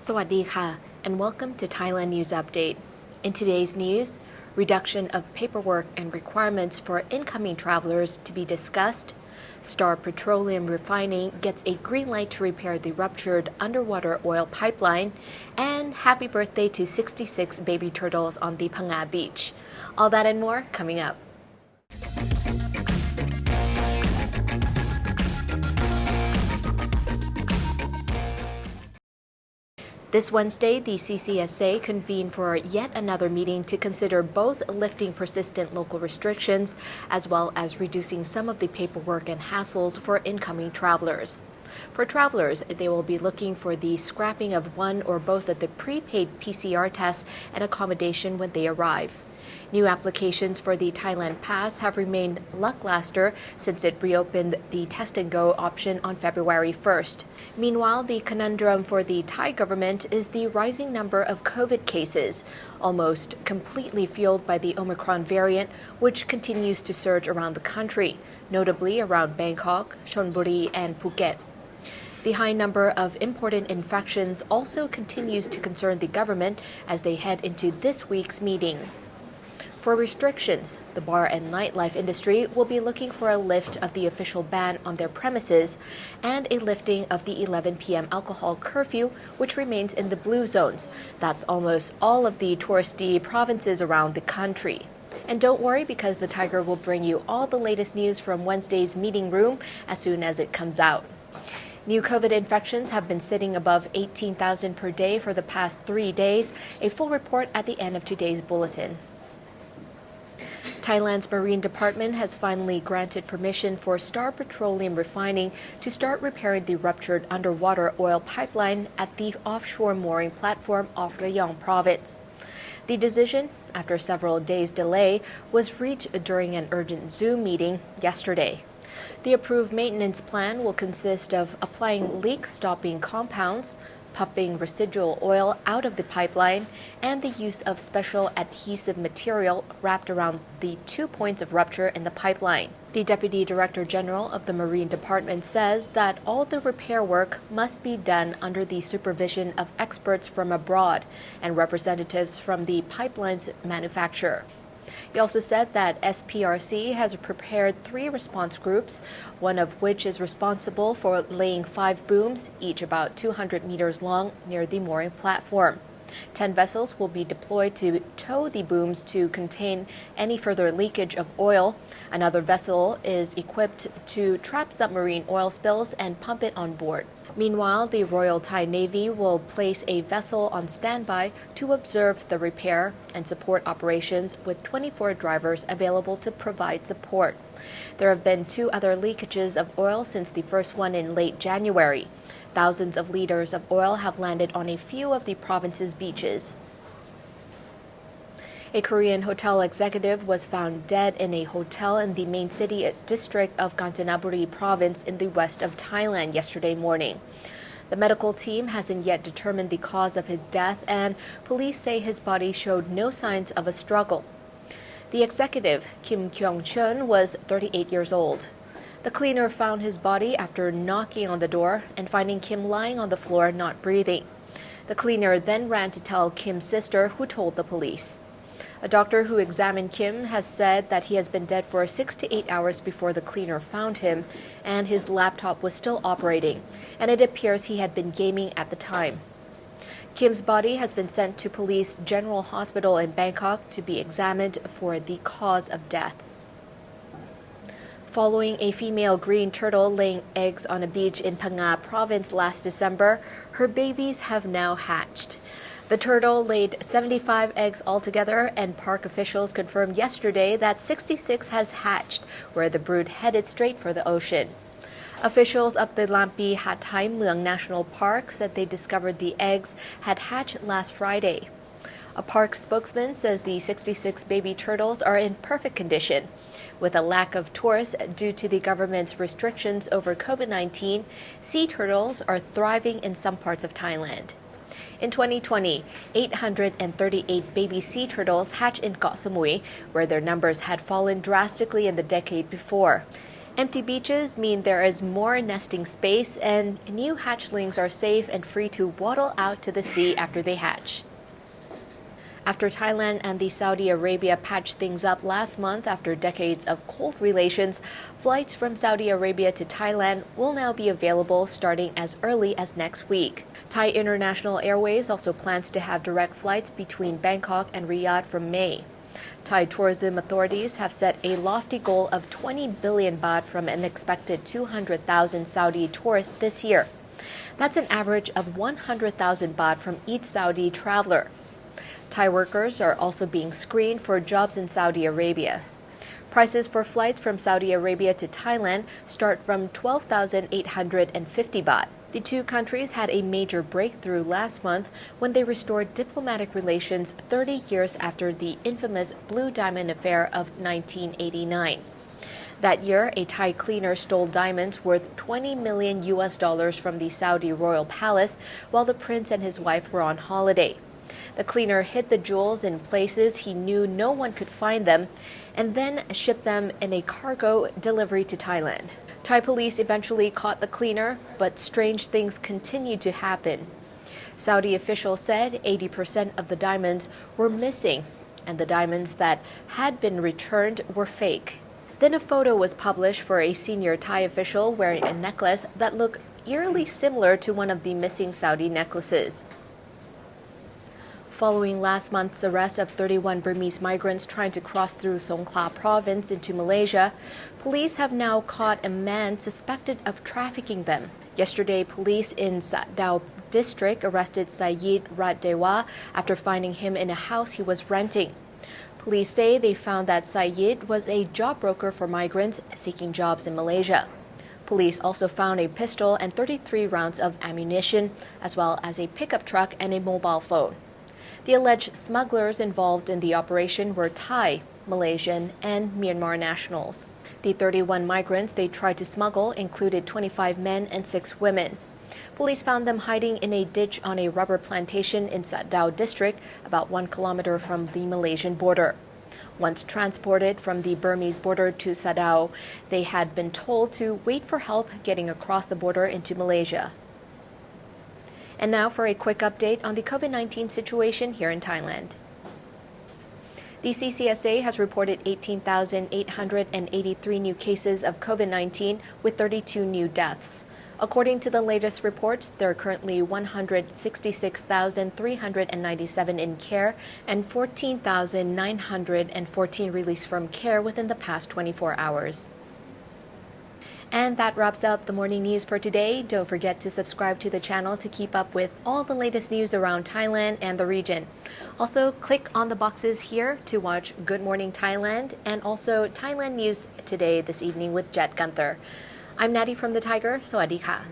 สวัสดีค่ะ and welcome to Thailand News Update. In today's news, reduction of paperwork and requirements for incoming travelers to be discussed. Star Petroleum Refining gets a green light to repair the ruptured underwater oil pipeline. And happy birthday to 66 baby turtles on the Phang beach. All that and more coming up. This Wednesday, the CCSA convened for yet another meeting to consider both lifting persistent local restrictions as well as reducing some of the paperwork and hassles for incoming travelers. For travelers, they will be looking for the scrapping of one or both of the prepaid PCR tests and accommodation when they arrive. New applications for the Thailand Pass have remained lackluster since it reopened the test and go option on February 1st. Meanwhile, the conundrum for the Thai government is the rising number of COVID cases, almost completely fueled by the Omicron variant, which continues to surge around the country, notably around Bangkok, Kanchanaburi, and Phuket. The high number of imported infections also continues to concern the government as they head into this week's meetings. For restrictions, the bar and nightlife industry will be looking for a lift of the official ban on their premises and a lifting of the 11 p.m. alcohol curfew, which remains in the blue zones. That's almost all of the touristy provinces around the country. And don't worry, because the Thaiger will bring you all the latest news from Wednesday's meeting room as soon as it comes out. New COVID infections have been sitting above 18,000 per day for the past 3 days, a full report at the end of today's bulletin. Thailand's Marine Department has finally granted permission for Star Petroleum Refining to start repairing the ruptured underwater oil pipeline at the offshore mooring platform off Rayong province. The decision, after several days' delay, was reached during an urgent Zoom meeting yesterday. The approved maintenance plan will consist of applying leak-stopping compounds, pumping residual oil out of the pipeline, and the use of special adhesive material wrapped around the 2 points of rupture in the pipeline. The Deputy Director General of the Marine Department says that all the repair work must be done under the supervision of experts from abroad and representatives from the pipeline's manufacturer. He also said that SPRC has prepared 3 response groups, one of which is responsible for laying 5 booms, each about 200 meters long, near the mooring platform. 10 vessels will be deployed to tow the booms to contain any further leakage of oil. Another vessel is equipped to trap submarine oil spills and pump it on board. Meanwhile, the Royal Thai Navy will place a vessel on standby to observe the repair and support operations with 24 drivers available to provide support. There have been 2 other leakages of oil since the first one in late January. Thousands of liters of oil have landed on a few of the province's beaches. A Korean hotel executive was found dead in a hotel in the main city district of Kanchanaburi province in the west of Thailand yesterday morning. The medical team hasn't yet determined the cause of his death, and police say his body showed no signs of a struggle. The executive, Kim Kyung-chun, was 38 years old. The cleaner found his body after knocking on the door and finding Kim lying on the floor not breathing. The cleaner then ran to tell Kim's sister, who told the police. A doctor who examined Kim has said that he has been dead for 6 to 8 hours before the cleaner found him, and his laptop was still operating, and it appears he had been gaming at the time. Kim's body has been sent to Police General Hospital in Bangkok to be examined for the cause of death. Following a female green turtle laying eggs on a beach in Phang province last December, her babies have now hatched. The turtle laid 75 eggs altogether, and park officials confirmed yesterday that 66 has hatched, where the brood headed straight for the ocean. Officials of the Lampi Hathai Mueang National Park said they discovered the eggs had hatched last Friday. A park spokesman says the 66 baby turtles are in perfect condition. With a lack of tourists due to the government's restrictions over COVID-19, sea turtles are thriving in some parts of Thailand. In 2020, 838 baby sea turtles hatched in Koh Samui, where their numbers had fallen drastically in the decade before. Empty beaches mean there is more nesting space and new hatchlings are safe and free to waddle out to the sea after they hatch. After Thailand and the Saudi Arabia patched things up last month after decades of cold relations, flights from Saudi Arabia to Thailand will now be available starting as early as next week. Thai International Airways also plans to have direct flights between Bangkok and Riyadh from May. Thai tourism authorities have set a lofty goal of 20 billion baht from an expected 200,000 Saudi tourists this year. That's an average of 100,000 baht from each Saudi traveler. Thai workers are also being screened for jobs in Saudi Arabia. Prices for flights from Saudi Arabia to Thailand start from 12,850 baht. The two countries had a major breakthrough last month when they restored diplomatic relations 30 years after the infamous Blue Diamond Affair of 1989. That year, a Thai cleaner stole diamonds worth $20 million from the Saudi royal palace while the prince and his wife were on holiday. The cleaner hid the jewels in places he knew no one could find them and then shipped them in a cargo delivery to Thailand. Thai police eventually caught the cleaner, but strange things continued to happen. Saudi officials said 80% of the diamonds were missing, and the diamonds that had been returned were fake. Then a photo was published for a senior Thai official wearing a necklace that looked eerily similar to one of the missing Saudi necklaces. Following last month's arrest of 31 Burmese migrants trying to cross through Songkhla province into Malaysia, police have now caught a man suspected of trafficking them. Yesterday, police in Sadao district arrested Syed Ratdewa after finding him in a house he was renting. Police say they found that Syed was a job broker for migrants seeking jobs in Malaysia. Police also found a pistol and 33 rounds of ammunition, as well as a pickup truck and a mobile phone. The alleged smugglers involved in the operation were Thai, Malaysian, and Myanmar nationals. The 31 migrants they tried to smuggle included 25 men and 6 women. Police found them hiding in a ditch on a rubber plantation in Sadao district, about 1 kilometer from the Malaysian border. Once transported from the Burmese border to Sadao, they had been told to wait for help getting across the border into Malaysia. And now for a quick update on the COVID-19 situation here in Thailand. The CCSA has reported 18,883 new cases of COVID-19 with 32 new deaths. According to the latest reports, there are currently 166,397 in care and 14,914 released from care within the past 24 hours. And that wraps up the morning news for today. Don't forget to subscribe to the channel to keep up with all the latest news around Thailand and the region. Also, click on the boxes here to watch Good Morning Thailand and also Thailand News Today this evening with Jet Gunther. I'm Natty from the Thaiger. Sawadee ka.